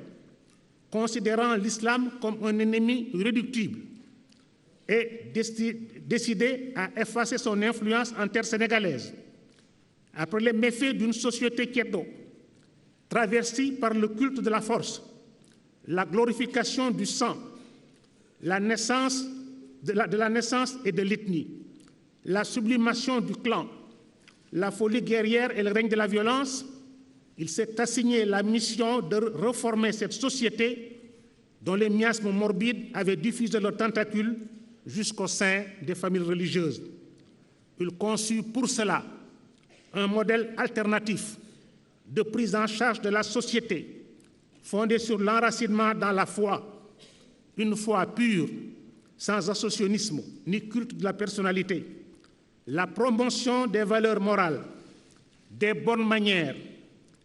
considérant l'islam comme un ennemi irréductible et décidé à effacer son influence en terre sénégalaise, après les méfaits d'une société tiède, traversée par le culte de la force, la glorification du sang, la naissance de la naissance et de l'ethnie, la sublimation du clan, la folie guerrière et le règne de la violence, il s'est assigné la mission de reformer cette société dont les miasmes morbides avaient diffusé leurs tentacules jusqu'au sein des familles religieuses. Il conçut pour cela un modèle alternatif de prise en charge de la société fondé sur l'enracinement dans la foi, une foi pure, sans associationnisme ni culte de la personnalité, la promotion des valeurs morales, des bonnes manières,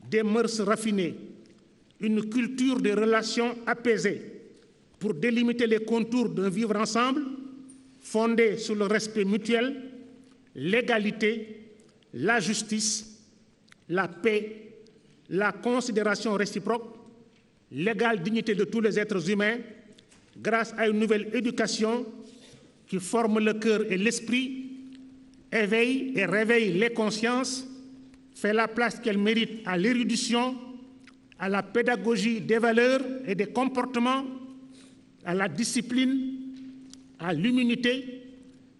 des mœurs raffinées, une culture des relations apaisées pour délimiter les contours d'un vivre ensemble fondé sur le respect mutuel, l'égalité, la justice, la paix, la considération réciproque, l'égale dignité de tous les êtres humains, grâce à une nouvelle éducation qui forme le cœur et l'esprit, éveille et réveille les consciences, fait la place qu'elle mérite à l'érudition, à la pédagogie des valeurs et des comportements, à la discipline, à l'immunité,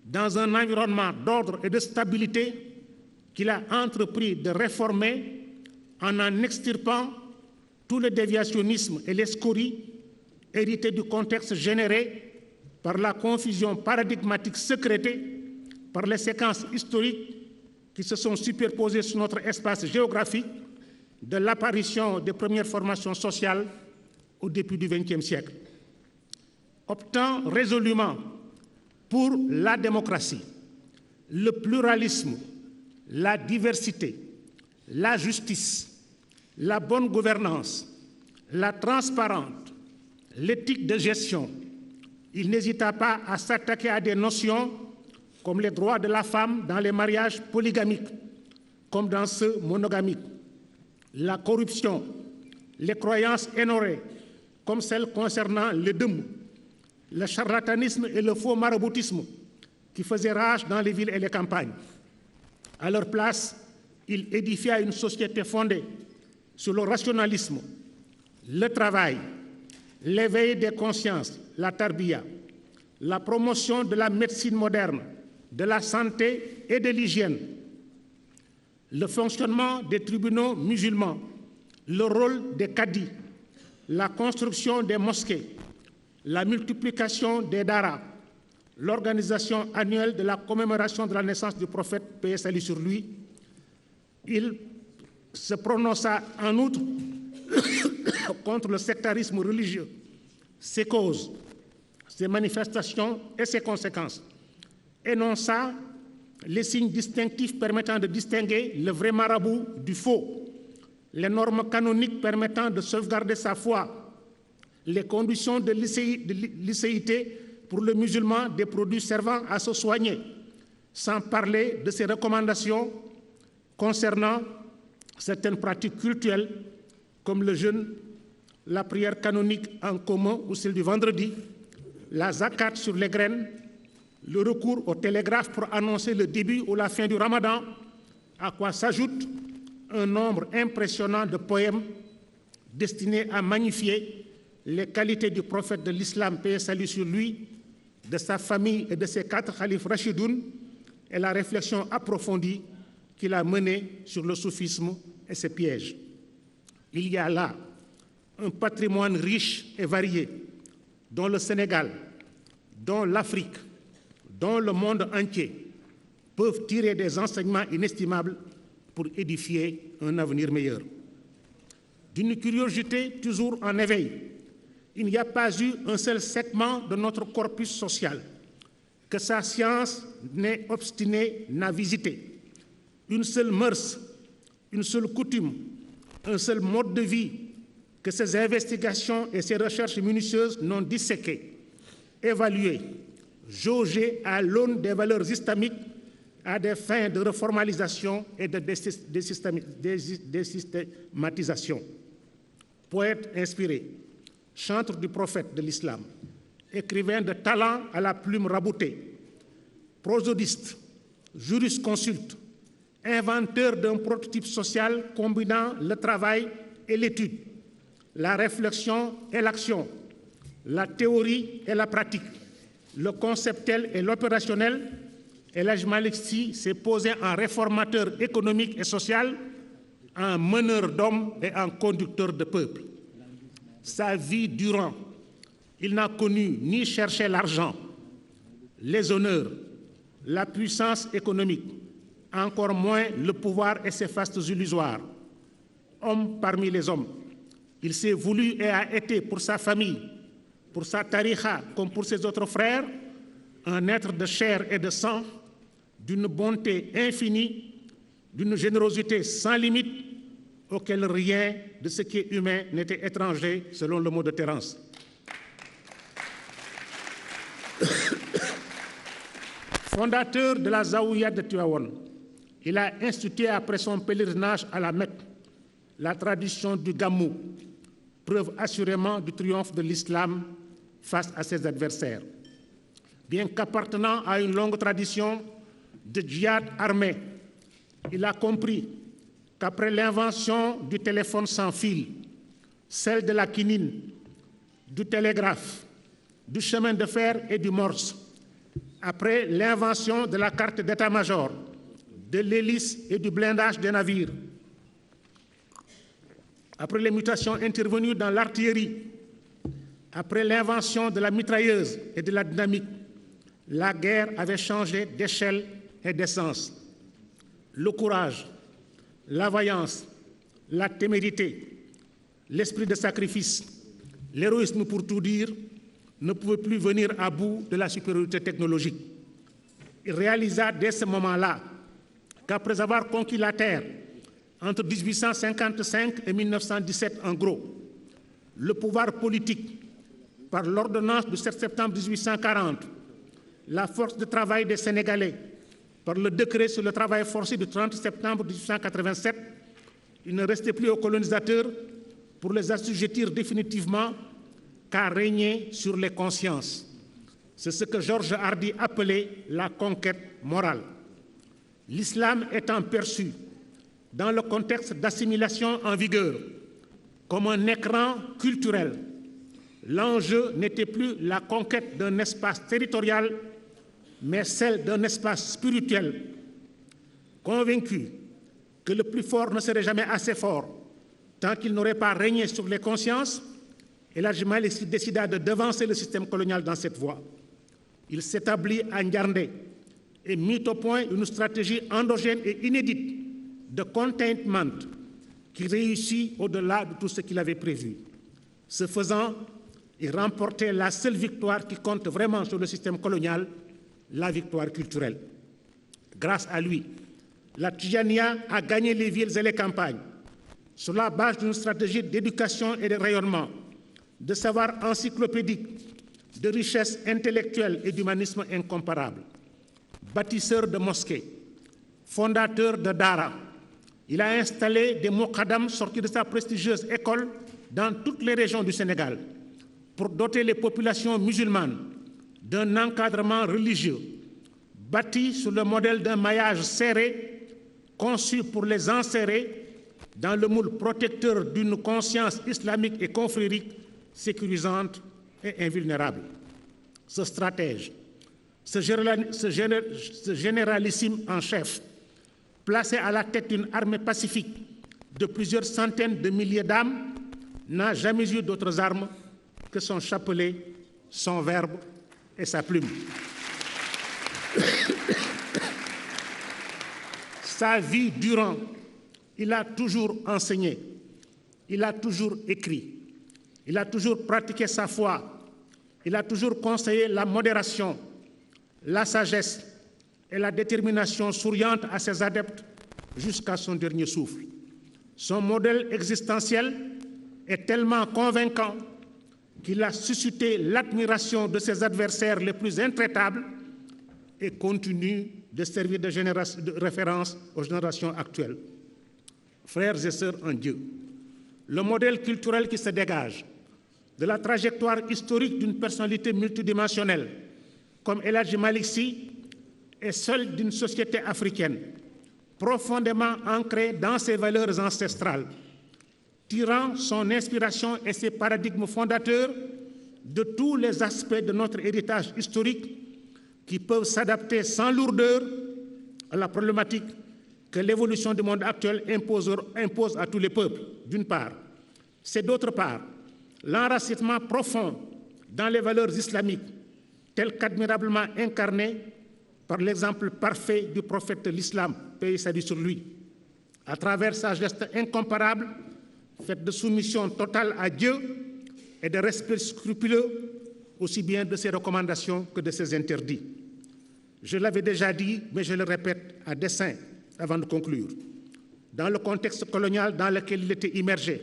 dans un environnement d'ordre et de stabilité qu'il a entrepris de réformer en extirpant tout le déviationnisme et les scories hérités du contexte généré par la confusion paradigmatique sécrétée par les séquences historiques qui se sont superposées sur notre espace géographique de l'apparition des premières formations sociales au début du XXe siècle. Optant résolument pour la démocratie, le pluralisme, la diversité, la justice, la bonne gouvernance, la transparence, l'éthique de gestion, il n'hésita pas à s'attaquer à des notions comme les droits de la femme dans les mariages polygamiques, comme dans ceux monogamiques, la corruption, les croyances énorées, comme celles concernant les dëmm, le charlatanisme et le faux maraboutisme qui faisaient rage dans les villes et les campagnes. À leur place, il édifia une société fondée sur le rationalisme, le travail, l'éveil des consciences, la tarbiya, la promotion de la médecine moderne, de la santé et de l'hygiène, le fonctionnement des tribunaux musulmans, le rôle des cadis, la construction des mosquées, la multiplication des daras, l'organisation annuelle de la commémoration de la naissance du prophète, paix et salut sur lui. Il se prononça en outre contre le sectarisme religieux, ses causes, ses manifestations et ses conséquences. Énonça les signes distinctifs permettant de distinguer le vrai marabout du faux, les normes canoniques permettant de sauvegarder sa foi, les conditions de licéité pour le musulman des produits servant à se soigner, sans parler de ses recommandations concernant certaines pratiques cultuelles comme le jeûne, la prière canonique en commun ou celle du vendredi, la zakat sur les graines, le recours au télégraphe pour annoncer le début ou la fin du Ramadan, à quoi s'ajoute un nombre impressionnant de poèmes destinés à magnifier les qualités du prophète de l'islam, paix et salut sur lui, de sa famille et de ses 4 khalifes rachidoun, et la réflexion approfondie qu'il a menée sur le soufisme et ses pièges. Il y a là un patrimoine riche et varié dont le Sénégal, dont l'Afrique, dont le monde entier peuvent tirer des enseignements inestimables pour édifier un avenir meilleur. D'une curiosité toujours en éveil, il n'y a pas eu un seul segment de notre corpus social que sa science n'ait obstiné n'a visité, une seule mœurs, une seule coutume, un seul mode de vie que ses investigations et ses recherches minutieuses n'ont disséqué, évalué, jaugé à l'aune des valeurs islamiques à des fins de reformalisation et de désystématisation. Poète inspiré, chantre du prophète de l'islam, écrivain de talent à la plume raboutée, prosodiste, jurisconsulte, inventeur d'un prototype social combinant le travail et l'étude, la réflexion et l'action, la théorie et la pratique, le conceptuel et l'opérationnel, El Hadj Malick Sy s'est posé en réformateur économique et social, en meneur d'hommes et en conducteur de peuple. Sa vie durant, il n'a connu ni chercher l'argent, les honneurs, la puissance économique, encore moins le pouvoir et ses fastes illusoires. Homme parmi les hommes, il s'est voulu et a été pour sa famille, pour sa tariqa comme pour ses autres frères, un être de chair et de sang, d'une bonté infinie, d'une générosité sans limite, auquel rien de ce qui est humain n'était étranger, selon le mot de Terence. Fondateur de la Zaouïa de Tivaouane, il a institué après son pèlerinage à la Mecque la tradition du Gamou, preuve assurément du triomphe de l'islam face à ses adversaires. Bien qu'appartenant à une longue tradition de djihad armé, il a compris qu'après l'invention du téléphone sans fil, celle de la quinine, du télégraphe, du chemin de fer et du morse, après l'invention de la carte d'état-major, de l'hélice et du blindage des navires, après les mutations intervenues dans l'artillerie, après l'invention de la mitrailleuse et de la dynamique, la guerre avait changé d'échelle et d'essence. Le courage, la vaillance, la témérité, l'esprit de sacrifice, l'héroïsme pour tout dire, ne pouvaient plus venir à bout de la supériorité technologique. Il réalisa dès ce moment-là qu'après avoir conquis la terre, entre 1855 et 1917 en gros, le pouvoir politique, par l'ordonnance du 7 septembre 1840, la force de travail des Sénégalais, par le décret sur le travail forcé du 30 septembre 1887, il ne restait plus aux colonisateurs pour les assujettir définitivement qu'à régner sur les consciences. C'est ce que Georges Hardy appelait la conquête morale. L'islam étant perçu, dans le contexte d'assimilation en vigueur, comme un écran culturel, l'enjeu n'était plus la conquête d'un espace territorial, mais celle d'un espace spirituel. Convaincu que le plus fort ne serait jamais assez fort tant qu'il n'aurait pas régné sur les consciences, El Hadj Malick Sy décida de devancer le système colonial dans cette voie. Il s'établit à Ndiarndé et mit au point une stratégie endogène et inédite de containment qui réussit au-delà de tout ce qu'il avait prévu. Ce faisant, il remportait la seule victoire qui compte vraiment sur le système colonial, la victoire culturelle. Grâce à lui, la Tidjania a gagné les villes et les campagnes sur la base d'une stratégie d'éducation et de rayonnement, de savoir encyclopédique, de richesse intellectuelle et d'humanisme incomparable. Bâtisseur de mosquées, fondateur de Dara, il a installé des Moukadam sortis de sa prestigieuse école dans toutes les régions du Sénégal pour doter les populations musulmanes d'un encadrement religieux bâti sur le modèle d'un maillage serré, conçu pour les enserrer dans le moule protecteur d'une conscience islamique et confrérique sécurisante et invulnérable. Ce stratège, ce généralissime en chef, placé à la tête d'une armée pacifique de plusieurs centaines de milliers d'âmes, n'a jamais eu d'autres armes que son chapelet, son verbe et sa plume. Sa vie durant, il a toujours enseigné, il a toujours écrit, il a toujours pratiqué sa foi, il a toujours conseillé la modération, la sagesse et la détermination souriante à ses adeptes jusqu'à son dernier souffle. Son modèle existentiel est tellement convaincant qu'il a suscité l'admiration de ses adversaires les plus intraitables et continue de servir de référence aux générations actuelles. Frères et sœurs en Dieu, le modèle culturel qui se dégage de la trajectoire historique d'une personnalité multidimensionnelle comme El Hadji Malick Sy est celle d'une société africaine profondément ancrée dans ses valeurs ancestrales, tirant son inspiration et ses paradigmes fondateurs de tous les aspects de notre héritage historique qui peuvent s'adapter sans lourdeur à la problématique que l'évolution du monde actuel impose à tous les peuples, d'une part. C'est d'autre part l'enracinement profond dans les valeurs islamiques, tel qu'admirablement incarné par l'exemple parfait du prophète de l'islam, paix et salut sur lui, à travers sa geste incomparable, faite de soumission totale à Dieu et de respect scrupuleux, aussi bien de ses recommandations que de ses interdits. Je l'avais déjà dit, mais je le répète à dessein avant de conclure. Dans le contexte colonial dans lequel il était immergé,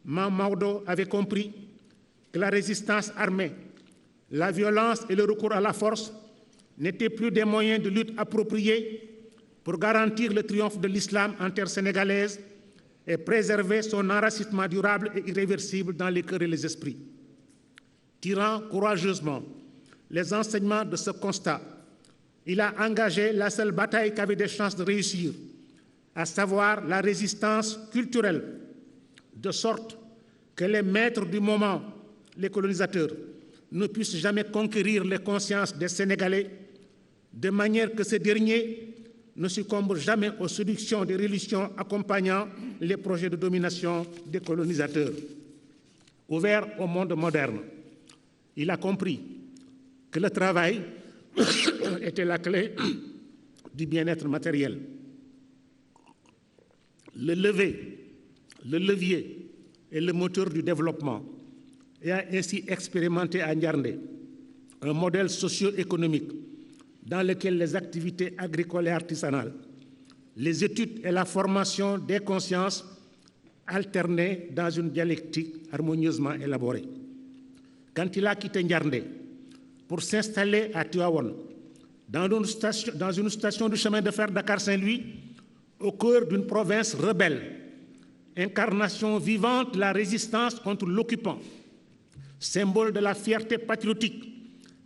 Mame Maodo avait compris que la résistance armée, la violence et le recours à la force n'étaient plus des moyens de lutte appropriés pour garantir le triomphe de l'islam en terre sénégalaise et préserver son enracinement durable et irréversible dans les cœurs et les esprits. Tirant courageusement les enseignements de ce constat, il a engagé la seule bataille qui avait des chances de réussir, à savoir la résistance culturelle, de sorte que les maîtres du moment, les colonisateurs, ne puissent jamais conquérir les consciences des Sénégalais, de manière que ces derniers ne succombent jamais aux séductions des religions accompagnant les projets de domination des colonisateurs. Ouvert au monde moderne, il a compris que le travail était la clé du bien-être matériel. Le levier est le moteur du développement et a ainsi expérimenté à Ndiarndé un modèle socio-économique dans lequel les activités agricoles et artisanales, les études et la formation des consciences alternaient dans une dialectique harmonieusement élaborée. Quand il a quitté Ndiarndé pour s'installer à Tivaouane, dans une station du chemin de fer Dakar-Saint-Louis, au cœur d'une province rebelle, incarnation vivante de la résistance contre l'occupant, symbole de la fierté patriotique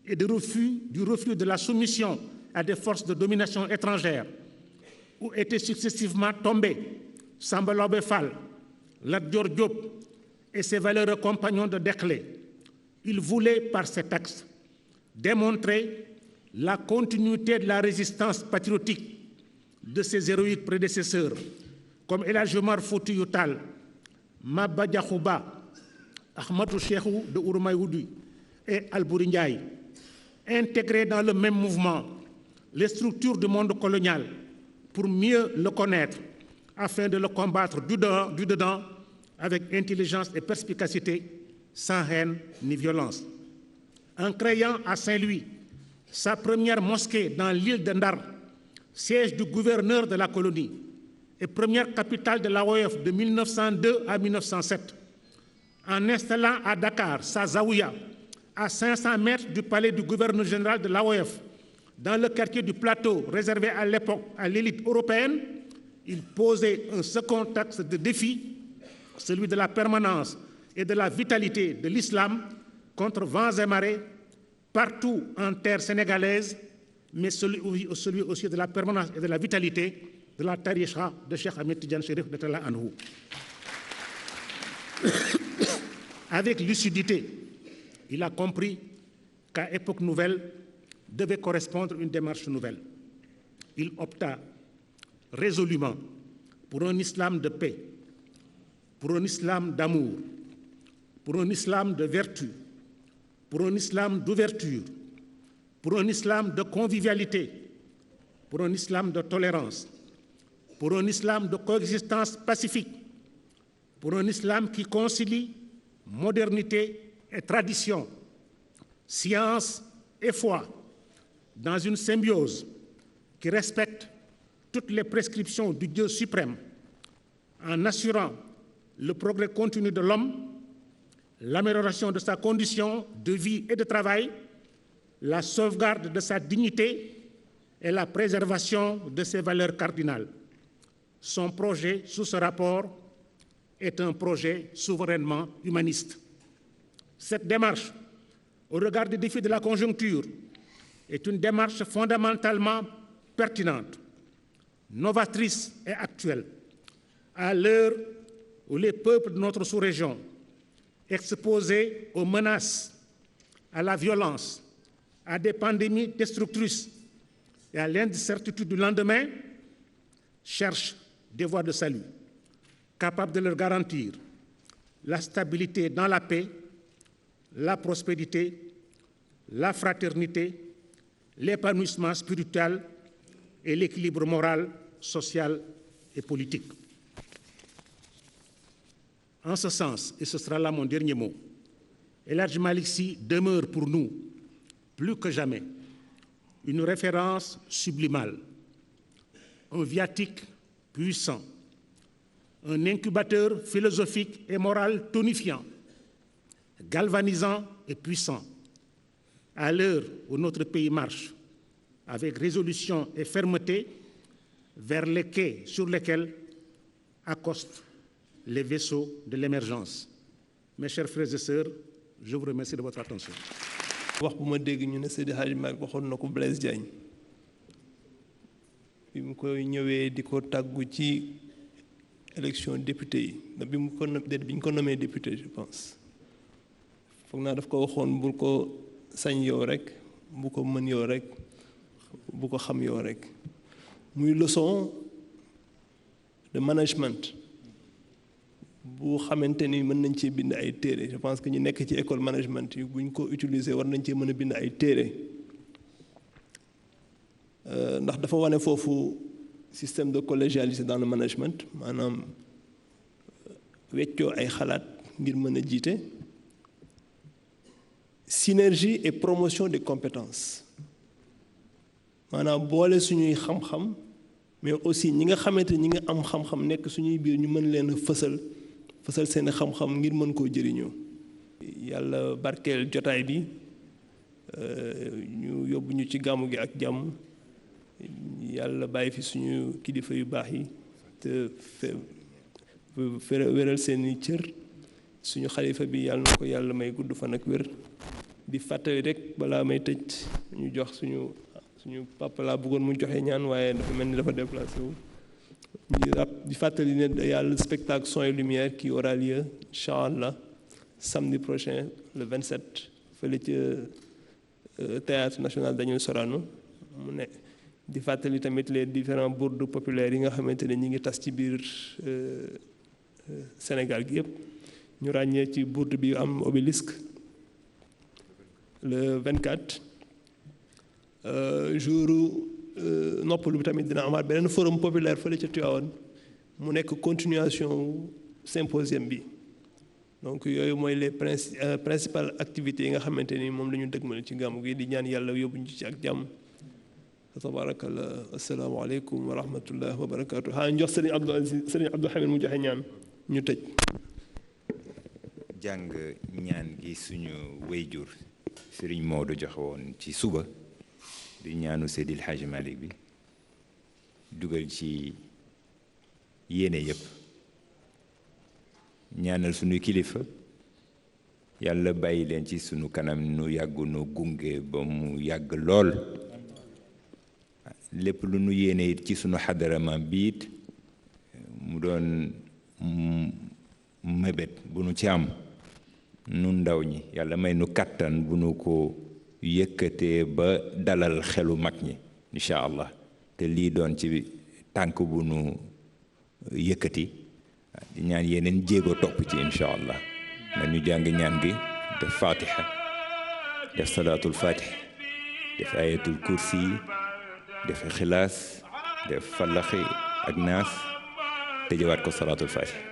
et du refus de la soumission à des forces de domination étrangères, où étaient successivement tombés Samba Laobé Fall, Lat Dior Diop et ses valeureux compagnons de Derklé. Il voulait, par cet axe, démontrer la continuité de la résistance patriotique de ses héroïques prédécesseurs, comme El Hadji Omar Foutiyou Tall, Maba Diakhou Ba, Ahmadou Cheikhou de Ouroumay-Oudouy et Albouri Ndiaye, intégrés dans le même mouvement les structures du monde colonial pour mieux le connaître, afin de le combattre du dedans avec intelligence et perspicacité, sans haine ni violence. En créant à Saint-Louis sa première mosquée dans l'île de Ndar, siège du gouverneur de la colonie et première capitale de l'AOF de 1902 à 1907, en installant à Dakar sa zaouia à 500 mètres du palais du gouverneur général de l'AOF, dans le quartier du Plateau réservé à l'époque à l'élite européenne, il posait un second axe de défi, celui de la permanence et de la vitalité de l'islam contre vents et marées, partout en terre sénégalaise, mais celui aussi de la permanence et de la vitalité de la tariqa de Cheikh Ahmed Tidiane Chérif radiyallahu anhu. Avec lucidité, il a compris qu'à époque nouvelle devait correspondre une démarche nouvelle. Il opta résolument pour un islam de paix, pour un islam d'amour, pour un islam de vertu, pour un islam d'ouverture, pour un islam de convivialité, pour un islam de tolérance, pour un islam de coexistence pacifique, pour un islam qui concilie modernité et tradition, science et foi, dans une symbiose qui respecte toutes les prescriptions du Dieu suprême, en assurant le progrès continu de l'homme, l'amélioration de sa condition de vie et de travail, la sauvegarde de sa dignité et la préservation de ses valeurs cardinales. Son projet sous ce rapport est un projet souverainement humaniste. Cette démarche, au regard des défis de la conjoncture, est une démarche fondamentalement pertinente, novatrice et actuelle, à l'heure où les peuples de notre sous-région, exposés aux menaces, à la violence, à des pandémies destructrices et à l'incertitude du lendemain, cherchent des voies de salut, capables de leur garantir la stabilité dans la paix, la prospérité, la fraternité, l'épanouissement spirituel et l'équilibre moral, social et politique. En ce sens, et ce sera là mon dernier mot, El Hadji Malick Sy demeure pour nous, plus que jamais, une référence sublimale, un viatique puissant, un incubateur philosophique et moral tonifiant, galvanisant et puissant, à l'heure où notre pays marche avec résolution et fermeté vers les quais sur lesquels accostent les vaisseaux de l'émergence. Mes chers frères et sœurs, je vous remercie de votre attention. wax bu ma dégg ñu ne Seydi Hadji Malick waxoon na ko Blaise Diagne bi mu koy ñëwee di ko tàggu ci élection député yi bi mu ko bi ñu ko nommé député je pense foog naa daf ko waxoon bul ko sañ yow rek bu ko mën yow rek bu ko xam yow rek muy leçon de management bu xamante ni mën nañ cee bind ay téere je pense que ñu nekk ci école management yi bu ñu ko utiliser war nañ cee mën a bind ay téere ndax dafa wane foofu système de collégialité dans le management maanaam weccoo ay xalaat ngir mën a jiite synergie et promotion des compétences maanaam boole suñuy xam-xam mais aussi ñi nga xamante ñi nga am xam-xam nekk suñuy biir ñu mën leen a fësal seen xam-xam ngir mën koo jëriñoo yàlla barkeel jotaay bi ñu yóbbu ñu ci gàmmu gi ak jàmm yàlla bàyyi fi suñu kilifa yu baax yi te wéral seeni cër suñu xalifa bi yàlla na ko yàlla may gudd fan ak wér di fàttali rek balaa may tëj ñu jox suñu papa laa bëggoon mu joxe ñaan waaye dafa mel ni dafa déplacé wu di fàttali ne yàlla spectacle son et lumière qui aura lieu inchallah samedi prochain le 27 fële ca théâtre national Daniel Sorano mu ne di fàttali tamit les différents bourdes populaires yi nga xamante ne ñi ngi tas ci biir Sénégal gi yëpp ñu ràññee ci bourde bi am obélisque le 24 jour noppalu bi tamit dina amaat beneen forum populaire fële ca Tivaouane mu nekk continuation symposium bi donc yooyu mooy les principales activités yi nga xamante ni moom la ñu dëgmal ci gàmmu gi di ñaan yàlla yóbbuñu ci ak jàmm tabarakallah asalaamaaleykum wa rahmatullah wa barakatuh xaa jox sëriñ Abdou Hamid mu joxe ñaan ñu tëj jàng ñaan gi suñu wayjur sëriñ Maodo joxe woon ci suba di ñaanu Seydil Hadji Malick bi dugal ci yéene yëpp ñaanal suñu kilifa yàlla bàyyi leen ci sunu kanam nu yàgg nu gunge ba mu yàgg lool lépp lu nu yéene it ci sunu xadara maam bi it mu doon mébét bu nu ci am nu ndaw ñi yàlla may nu kàttan bu nu ko yëkkatee ba dalal xelu mag ñi incha allah te lii doon ci tànk bu nu yëkkati di ñaan yeneen jéego topp ci incha allah nañu jàng ñaan gi def fatiha def salaatul fatih def ayatul kursi def xilaas def falaxi ak naas tëjëwaat ko salaatul fatih